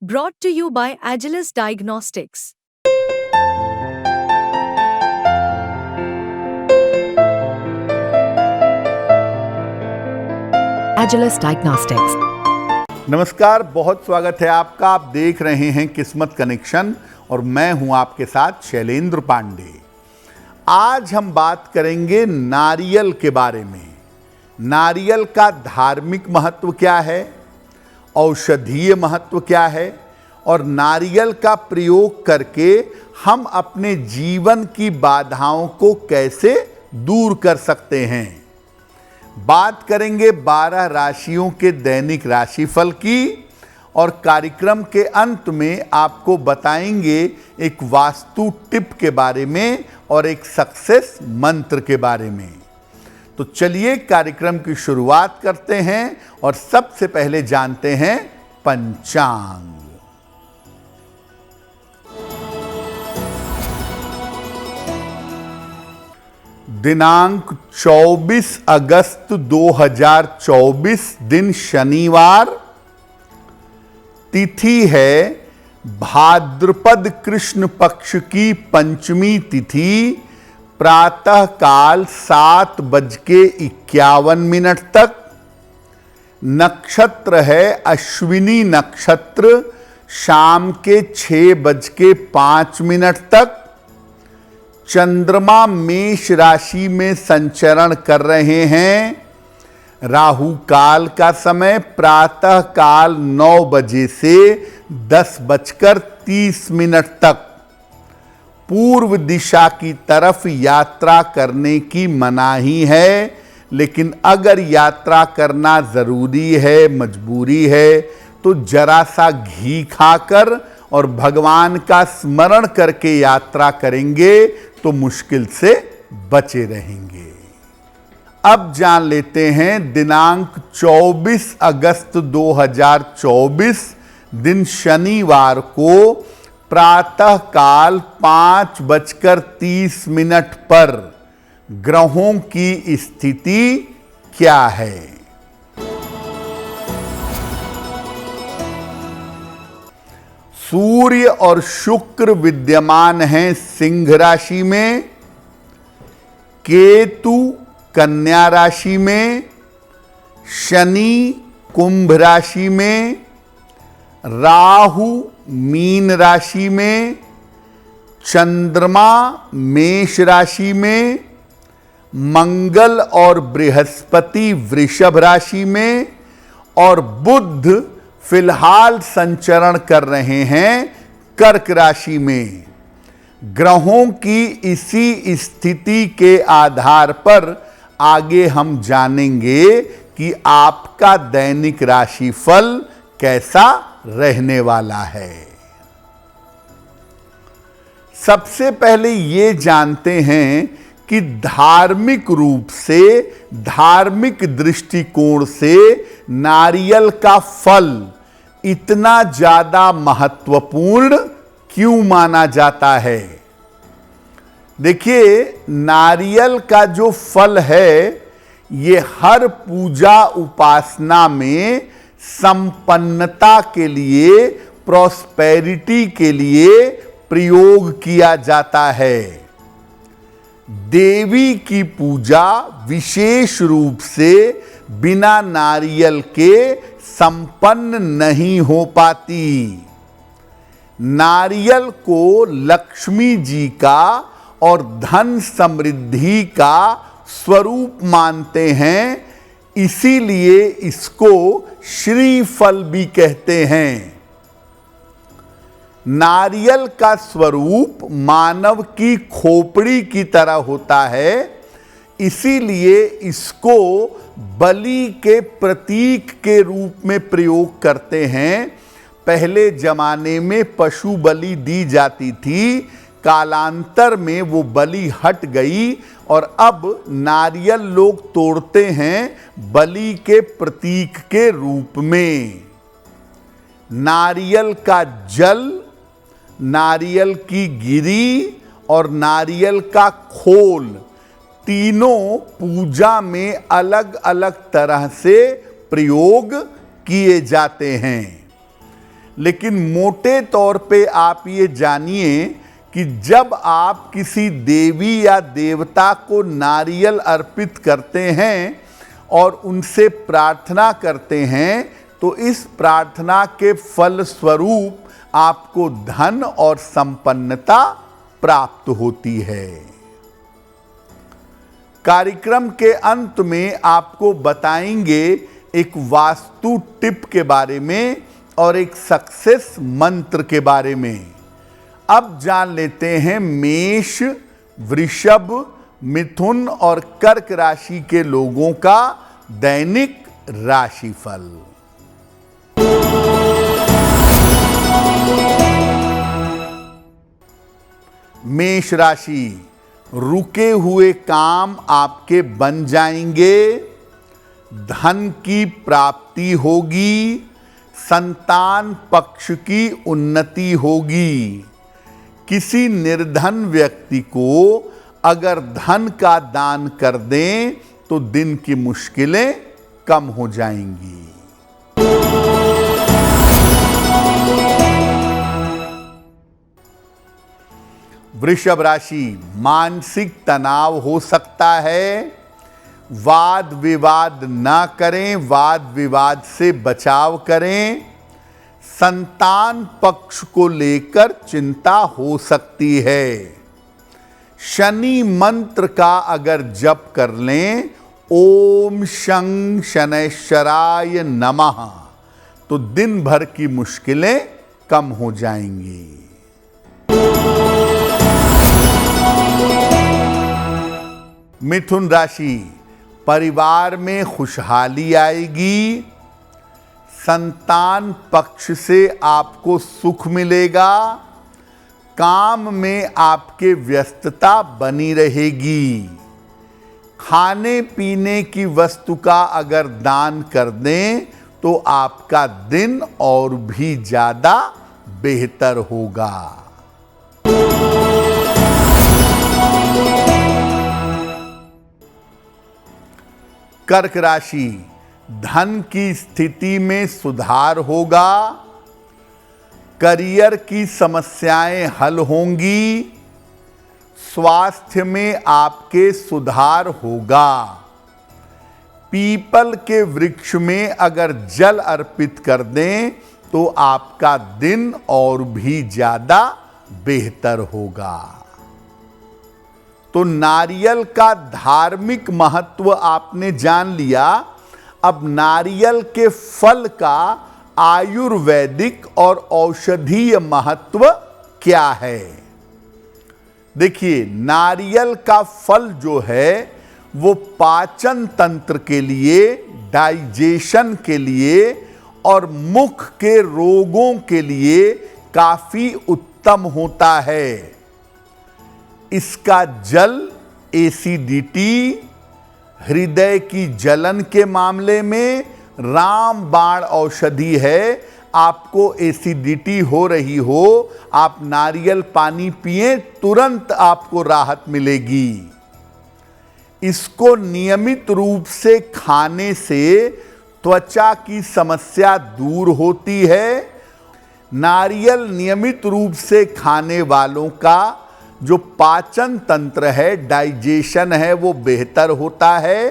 Brought to you by Agilus Diagnostics. Agilus Diagnostics. नमस्कार, बहुत स्वागत है आपका। आप देख रहे हैं किस्मत कनेक्शन और मैं हूं आपके साथ शैलेंद्र पांडे। आज हम बात करेंगे नारियल के बारे में। नारियल का धार्मिक महत्व क्या है, औषधीय महत्व क्या है और नारियल का प्रयोग करके हम अपने जीवन की बाधाओं को कैसे दूर कर सकते हैं। बात करेंगे 12 राशियों के दैनिक राशिफल की और कार्यक्रम के अंत में आपको बताएंगे एक वास्तु टिप के बारे में और एक सक्सेस मंत्र के बारे में। तो चलिए कार्यक्रम की शुरुआत करते हैं और सबसे पहले जानते हैं पंचांग। दिनांक 24 अगस्त 2024 दिन शनिवार, तिथि है भाद्रपद कृष्ण पक्ष की पंचमी तिथि, प्रातः काल 7:51 तक। नक्षत्र है अश्विनी नक्षत्र, शाम के 6:05 तक। चंद्रमा मेष राशि में संचरण कर रहे हैं। राहु काल का समय प्रातः काल 9 बजे से 10:30 तक। पूर्व दिशा की तरफ यात्रा करने की मनाही है, लेकिन अगर यात्रा करना जरूरी है, मजबूरी है, तो जरा सा घी खाकर और भगवान का स्मरण करके यात्रा करेंगे तो मुश्किल से बचे रहेंगे। अब जान लेते हैं दिनांक 24 अगस्त 2024 दिन शनिवार को प्रातः काल 5:30 पर ग्रहों की स्थिति क्या है। सूर्य और शुक्र विद्यमान हैं सिंह राशि में, केतु कन्या राशि में, शनि कुंभ राशि में, राहु मीन राशि में, चंद्रमा मेष राशि में, मंगल और बृहस्पति वृषभ राशि में और बुध फिलहाल संचरण कर रहे हैं कर्क राशि में। ग्रहों की इसी स्थिति के आधार पर आगे हम जानेंगे कि आपका दैनिक राशिफल कैसा रहने वाला है। सबसे पहले ये जानते हैं कि धार्मिक रूप से, धार्मिक दृष्टिकोण से नारियल का फल इतना ज्यादा महत्वपूर्ण क्यों माना जाता है। देखिए, नारियल का जो फल है ये हर पूजा उपासना में संपन्नता के लिए, प्रॉस्पेरिटी के लिए प्रयोग किया जाता है। देवी की पूजा विशेष रूप से बिना नारियल के संपन्न नहीं हो पाती। नारियल को लक्ष्मी जी का और धन समृद्धि का स्वरूप मानते हैं, इसीलिए इसको श्रीफल भी कहते हैं। नारियल का स्वरूप मानव की खोपड़ी की तरह होता है, इसीलिए इसको बलि के प्रतीक के रूप में प्रयोग करते हैं। पहले जमाने में पशु बलि दी जाती थी, कालांतर में वो बलि हट गई और अब नारियल लोग तोड़ते हैं बलि के प्रतीक के रूप में। नारियल का जल, नारियल की गिरी और नारियल का खोल तीनों पूजा में अलग अलग तरह से प्रयोग किए जाते हैं। लेकिन मोटे तौर पे आप ये जानिए कि जब आप किसी देवी या देवता को नारियल अर्पित करते हैं और उनसे प्रार्थना करते हैं तो इस प्रार्थना के फल स्वरूप आपको धन और संपन्नता प्राप्त होती है। कार्यक्रम के अंत में आपको बताएंगे एक वास्तु टिप के बारे में और एक सक्सेस मंत्र के बारे में। अब जान लेते हैं मेष, वृषभ, मिथुन और कर्क राशि के लोगों का दैनिक राशिफल। मेष राशि, रुके हुए काम आपके बन जाएंगे, धन की प्राप्ति होगी, संतान पक्ष की उन्नति होगी। किसी निर्धन व्यक्ति को अगर धन का दान कर दें तो दिन की मुश्किलें कम हो जाएंगी। वृषभ राशि, मानसिक तनाव हो सकता है, वाद विवाद ना करें, वाद विवाद से बचाव करें। संतान पक्ष को लेकर चिंता हो सकती है। शनि मंत्र का अगर जप कर लें, ओम शं शनैश्चराय नमः, तो दिन भर की मुश्किलें कम हो जाएंगी। मिथुन राशि, परिवार में खुशहाली आएगी, संतान पक्ष से आपको सुख मिलेगा, काम में आपके व्यस्तता बनी रहेगी। खाने पीने की वस्तु का अगर दान कर दें तो आपका दिन और भी ज्यादा बेहतर होगा। कर्क राशि, धन की स्थिति में सुधार होगा, करियर की समस्याएं हल होंगी, स्वास्थ्य में आपके सुधार होगा। पीपल के वृक्ष में अगर जल अर्पित कर दें तो आपका दिन और भी ज्यादा बेहतर होगा। तो नारियल का धार्मिक महत्व आपने जान लिया। अब नारियल के फल का आयुर्वेदिक और औषधीय महत्व क्या है? देखिए, नारियल का फल जो है वो पाचन तंत्र के लिए, डाइजेशन के लिए और मुख के रोगों के लिए काफी उत्तम होता है। इसका जल एसिडिटी, हृदय की जलन के मामले में रामबाण औषधि है। आपको एसिडिटी हो रही हो, आप नारियल पानी पिएं, तुरंत आपको राहत मिलेगी। इसको नियमित रूप से खाने से त्वचा की समस्या दूर होती है। नारियल नियमित रूप से खाने वालों का जो पाचन तंत्र है, डाइजेशन है, वो बेहतर होता है,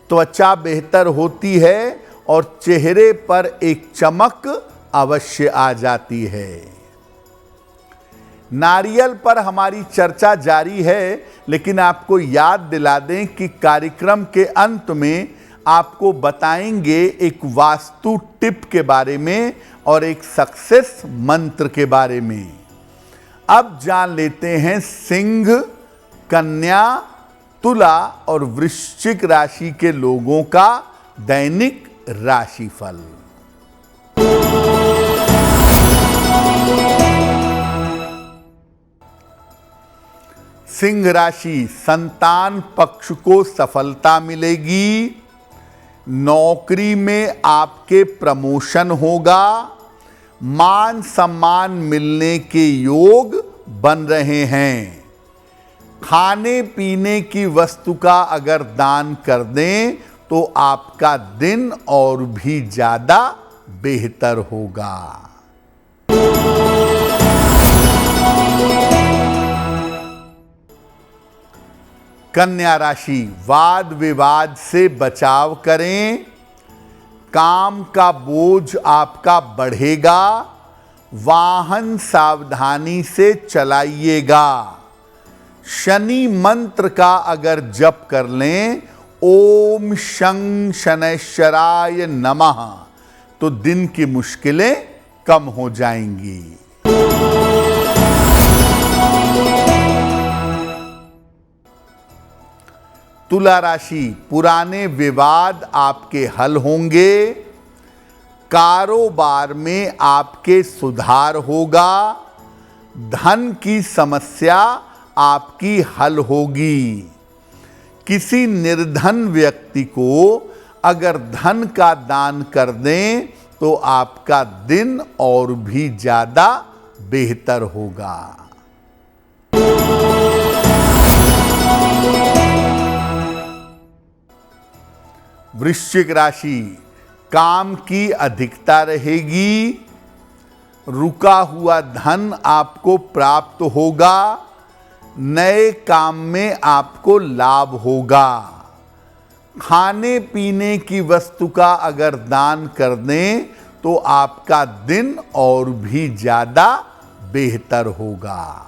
त्वचा बेहतर होती है और चेहरे पर एक चमक अवश्य आ जाती है। नारियल पर हमारी चर्चा जारी है, लेकिन आपको याद दिला दें कि कार्यक्रम के अंत में आपको बताएंगे एक वास्तु टिप के बारे में और एक सक्सेस मंत्र के बारे में। अब जान लेते हैं सिंह, कन्या, तुला और वृश्चिक राशि के लोगों का दैनिक राशिफल। सिंह राशि, संतान पक्ष को सफलता मिलेगी, नौकरी में आपके प्रमोशन होगा, मान सम्मान मिलने के योग बन रहे हैं। खाने पीने की वस्तु का अगर दान कर दें तो आपका दिन और भी ज्यादा बेहतर होगा। कन्या राशि, वाद विवाद से बचाव करें, काम का बोझ आपका बढ़ेगा, वाहन सावधानी से चलाइएगा। शनि मंत्र का अगर जप कर लें, ओम शं शनैश्चराय नमः, तो दिन की मुश्किलें कम हो जाएंगी। तुला राशि, पुराने विवाद आपके हल होंगे, कारोबार में आपके सुधार होगा, धन की समस्या आपकी हल होगी। किसी निर्धन व्यक्ति को अगर धन का दान कर दें तो आपका दिन और भी ज्यादा बेहतर होगा। वृश्चिक राशि, काम की अधिकता रहेगी, रुका हुआ धन आपको प्राप्त होगा, नए काम में आपको लाभ होगा। खाने पीने की वस्तु का अगर दान कर दें तो आपका दिन और भी ज्यादा बेहतर होगा।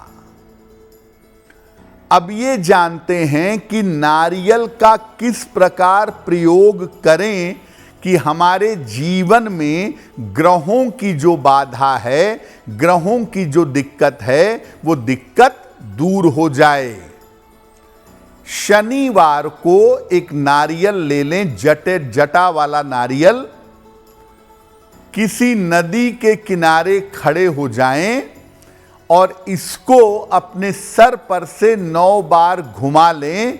अब ये जानते हैं कि नारियल का किस प्रकार प्रयोग करें कि हमारे जीवन में ग्रहों की जो बाधा है, ग्रहों की जो दिक्कत है, वो दिक्कत दूर हो जाए। शनिवार को एक नारियल ले लें, जटा वाला नारियल, किसी नदी के किनारे खड़े हो जाएं और इसको अपने सर पर से 9 बार घुमा लें,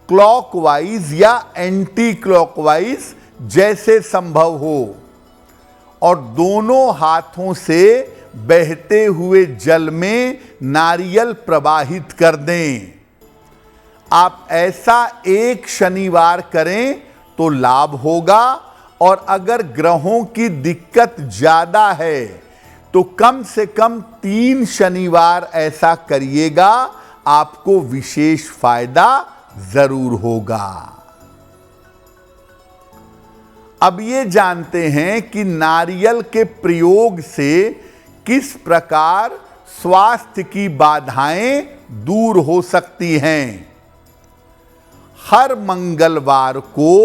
क्लॉकवाइज या एंटी क्लॉकवाइज जैसे संभव हो, और दोनों हाथों से बहते हुए जल में नारियल प्रवाहित कर दें। आप ऐसा एक शनिवार करें तो लाभ होगा, और अगर ग्रहों की दिक्कत ज्यादा है तो कम से कम 3 शनिवार ऐसा करिएगा, आपको विशेष फायदा जरूर होगा। अब ये जानते हैं कि नारियल के प्रयोग से किस प्रकार स्वास्थ्य की बाधाएं दूर हो सकती हैं। हर मंगलवार को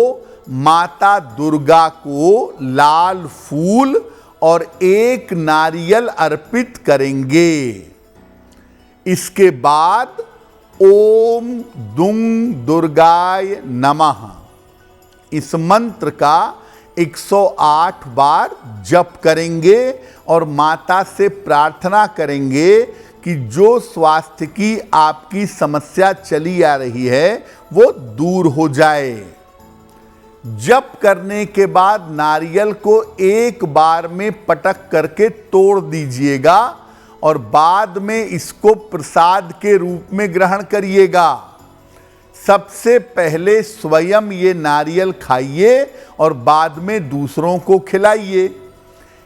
माता दुर्गा को लाल फूल और 1 नारियल अर्पित करेंगे। इसके बाद ओम दुंग दुर्गाय नमः इस मंत्र का 108 बार जप करेंगे और माता से प्रार्थना करेंगे कि जो स्वास्थ्य की आपकी समस्या चली आ रही है वो दूर हो जाए। जप करने के बाद नारियल को एक बार में पटक करके तोड़ दीजिएगा और बाद में इसको प्रसाद के रूप में ग्रहण करिएगा। सबसे पहले स्वयं ये नारियल खाइए और बाद में दूसरों को खिलाइए।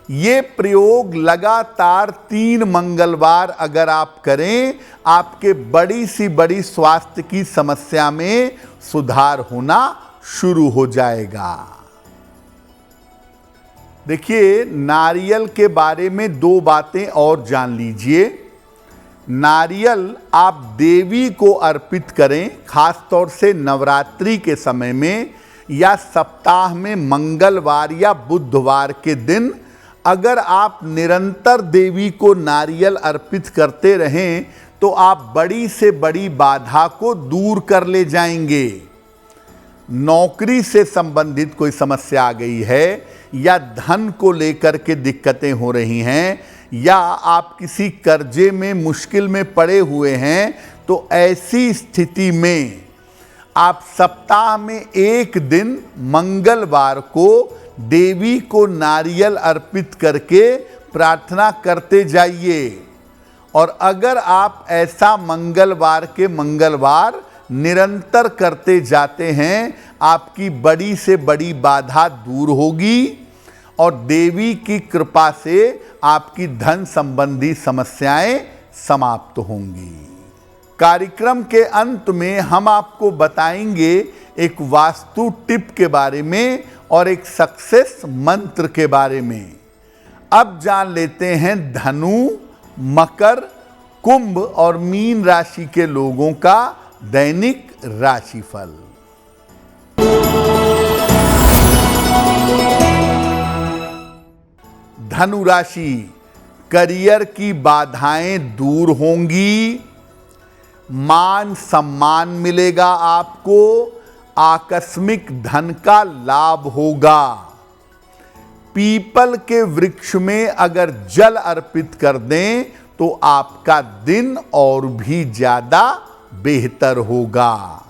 ये प्रयोग लगातार 3 मंगलवार अगर आप करें, आपके बड़ी सी बड़ी स्वास्थ्य की समस्या में सुधार होना शुरू हो जाएगा। देखिए, नारियल के बारे में 2 बातें और जान लीजिए। नारियल आप देवी को अर्पित करें, खास तौर से नवरात्रि के समय में या सप्ताह में मंगलवार या बुधवार के दिन अगर आप निरंतर देवी को नारियल अर्पित करते रहें तो आप बड़ी से बड़ी बाधा को दूर कर ले जाएंगे। नौकरी से संबंधित कोई समस्या आ गई है या धन को लेकर के दिक्कतें हो रही हैं या आप किसी कर्जे में मुश्किल में पड़े हुए हैं, तो ऐसी स्थिति में आप सप्ताह में 1 दिन मंगलवार को देवी को नारियल अर्पित करके प्रार्थना करते जाइए। और अगर आप ऐसा मंगलवार के मंगलवार निरंतर करते जाते हैं, आपकी बड़ी से बड़ी बाधा दूर होगी और देवी की कृपा से आपकी धन संबंधी समस्याएं समाप्त होंगी। कार्यक्रम के अंत में हम आपको बताएंगे एक वास्तु टिप के बारे में और एक सक्सेस मंत्र के बारे में। अब जान लेते हैं धनु, मकर, कुंभ और मीन राशि के लोगों का दैनिक राशिफल। धनु राशि, करियर की बाधाएं दूर होंगी, मान सम्मान मिलेगा आपको, आकस्मिक धन का लाभ होगा। पीपल के वृक्ष में अगर जल अर्पित कर दें तो आपका दिन और भी ज्यादा बेहतर होगा।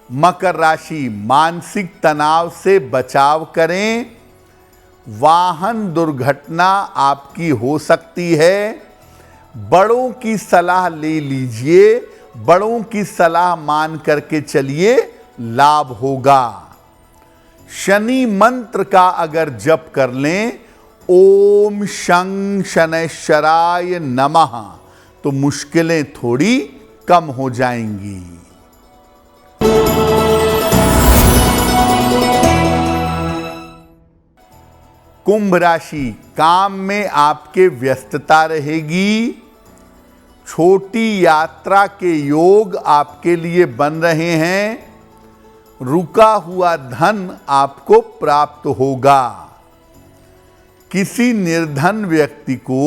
मकर राशि, मानसिक तनाव से बचाव करें, वाहन दुर्घटना आपकी हो सकती है। बड़ों की सलाह ले लीजिए, बड़ों की सलाह मान करके चलिए, लाभ होगा। शनि मंत्र का अगर जप कर लें, ओम शं शनैश्चराय नमः, तो मुश्किलें थोड़ी कम हो जाएंगी। कुंभ राशि, काम में आपके व्यस्तता रहेगी, छोटी यात्रा के योग आपके लिए बन रहे हैं, रुका हुआ धन आपको प्राप्त होगा। किसी निर्धन व्यक्ति को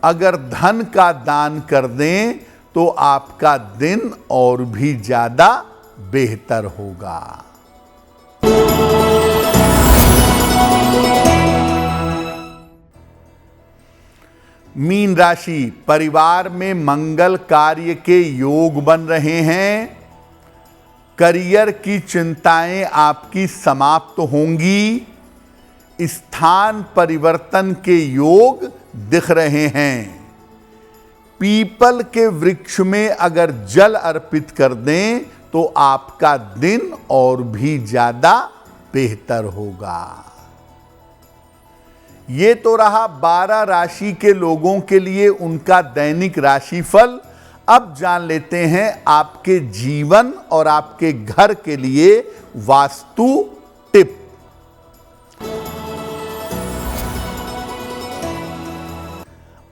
अगर धन का दान कर दें तो आपका दिन और भी ज्यादा बेहतर होगा। मीन राशि, परिवार में मंगल कार्य के योग बन रहे हैं, करियर की चिंताएं आपकी समाप्त होंगी, स्थान परिवर्तन के योग दिख रहे हैं। पीपल के वृक्ष में अगर जल अर्पित कर दें तो आपका दिन और भी ज्यादा बेहतर होगा। ये तो रहा 12 राशि के लोगों के लिए उनका दैनिक राशिफल। अब जान लेते हैं आपके जीवन और आपके घर के लिए वास्तु टिप।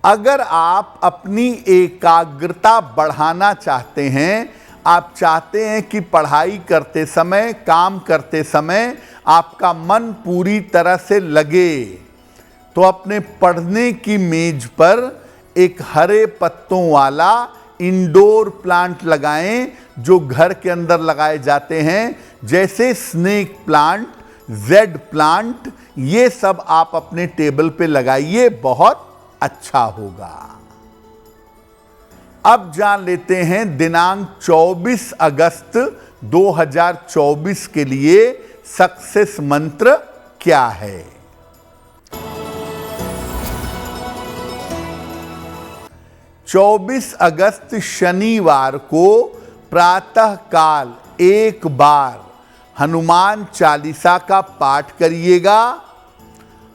अगर आप अपनी एकाग्रता बढ़ाना चाहते हैं, आप चाहते हैं कि पढ़ाई करते समय, काम करते समय आपका मन पूरी तरह से लगे, तो अपने पढ़ने की मेज पर एक हरे पत्तों वाला इंडोर प्लांट लगाएं, जो घर के अंदर लगाए जाते हैं, जैसे स्नेक प्लांट, जेड प्लांट। ये सब आप अपने टेबल पे लगाइए, बहुत अच्छा होगा। अब जान लेते हैं दिनांक 24 अगस्त 2024 के लिए सक्सेस मंत्र क्या है। 24 अगस्त शनिवार को प्रातः काल एक बार हनुमान चालीसा का पाठ करिएगा,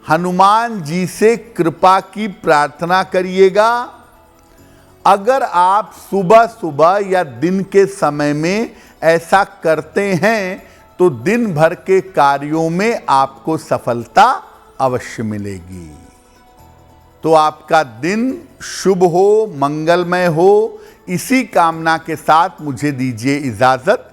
हनुमान जी से कृपा की प्रार्थना करिएगा। अगर आप सुबह सुबह या दिन के समय में ऐसा करते हैं तो दिन भर के कार्यों में आपको सफलता अवश्य मिलेगी। तो आपका दिन शुभ हो, मंगलमय हो, इसी कामना के साथ मुझे दीजिए इजाजत।